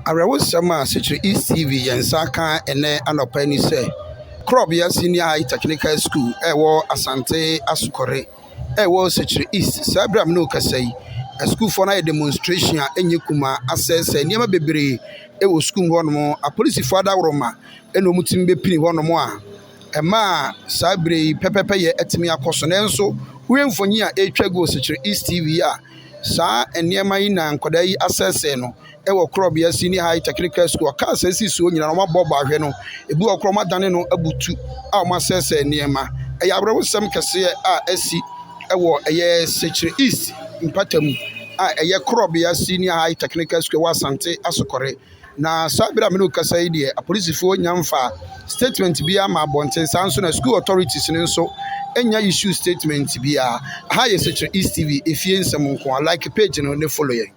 Arawosama Secretary East TV Yensaka ene anopa ni say Krobea Senior High Technical School Asante Asokore Secretary East Sabram no kasai a school for na demonstration enye kuma access niam bebre school hono a police father roma eno mutim be pini hono a ema sabre pepepe ye etimi akoso nenso wemfonyi a etwa go Secretary East TV a saa eniema yi na nkoda yi access no Krobea Senior High Technical School ka sesi so nyina no mabobba ahwe no ebu okroma dane no abutu a ma sese niema abro sem kese a asi Secretary East mpatamu a Krobea Senior High Technical School Asante Asokore na sabira me no kasa yi de apolisifo nyamfa statement bia ma bonten sanso na school authorities ne nso enya issue statement bia ha Secretary East TV efie nsem nko like page no ne follow ye